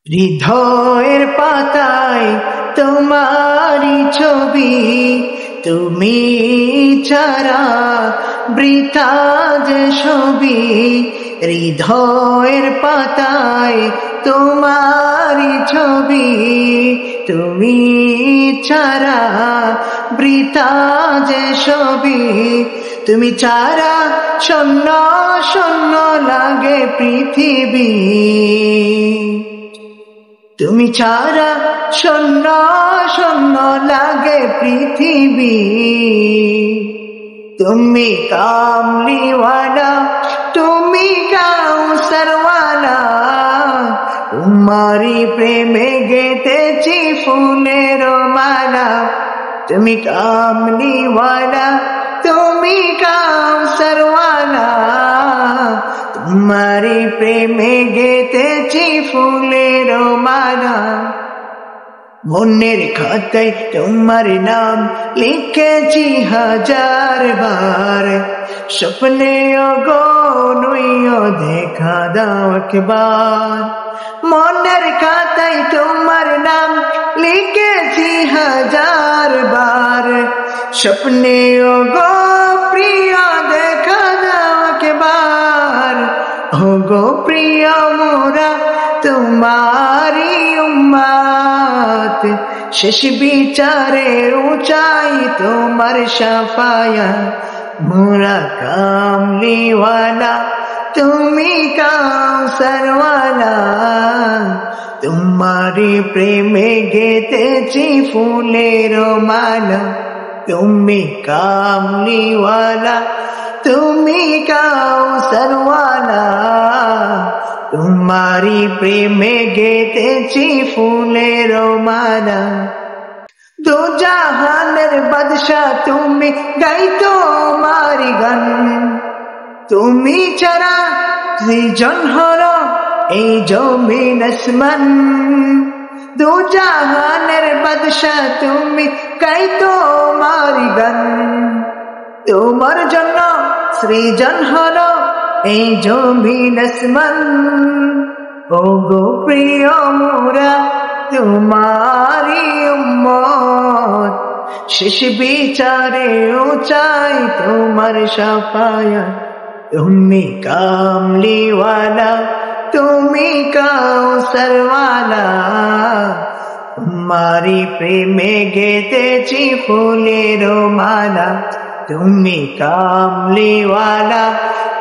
হৃদয়ের পাতায় তোমারি ছবি, তুমি ছাড়া বৃথা যে ছবি। হৃদয়ের পাতায় তোমারি ছবি, তুমি ছাড়া বৃথা যে ছবি। তুমি ছাড়া শূন্য শূন্য লাগে পৃথিবী, তুমি ছাড়া শূন্য শূন্য লাগে পৃথিবী। তুমি কামলিওয়ালা, তুমি কাউসারওয়ালা, তোমারি প্রেমে গেঁথেছি ফুলের মালা। তুমি কামলিওয়ালা, তুমি কাউসারওয়ালা, তোমারি প্রেমে গেঁথেছি ফুলের মালা। মনের খাতায় তোমার নাম লিখেছি হাজার বার, স্বপ্নে অগণনীয় দেখা দাও একবার। মনের খাতায় তোমার নাম লিখেছি হাজার বার, স্বপ্নে গো প্রিয় দেখা দাও একবার। ও গো প্রিয় মোরা তোমারি উম্মত, শেষ বিচারে উচাই তোমার শাফায়াত। মোরা কামলিওয়ালা, তুমি কাউসারওয়ালা, তোমারি প্রেমে গেঁথেছি ফুলের মালা। তুমি কামলিওয়ালা, তুমি কাউসারওয়ালা, তোমারি প্রেমে গেঁথেছি ফুলের মালা। দু জাহানের বাদশা তুমি, গাই তোমারি গান। তুমি ছাড়া সৃজন হলো এই জমিন আসমান। দু জাহানের বাদশা তুমি, গাই তোমারি গান। তোমার জন্য সৃজন হলো এই জমিন আসমান। ও গো প্রিয় মোরা তোমারি উম্মত, শেষ বিচারে উচাই তোমার শাফায়াত। তুমি কামলিওয়ালা, তুমি কাউসারওয়ালা, তোমারি প্রেমে গেঁথেছি ফুলের মালা। তুমি কামলিওয়ালা,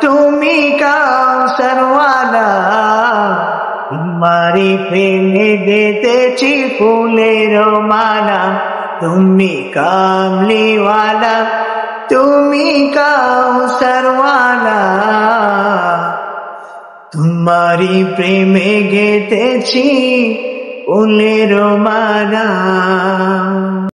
তুমি কাউসারওয়ালা, তোমারি প্রেমে গেঁথেছি ফুলের মালা। তুমি কামলিওয়ালা, তুমি কাউসারওয়ালা, তোমারি প্রেমে গেঁথেছি ফুলের মালা।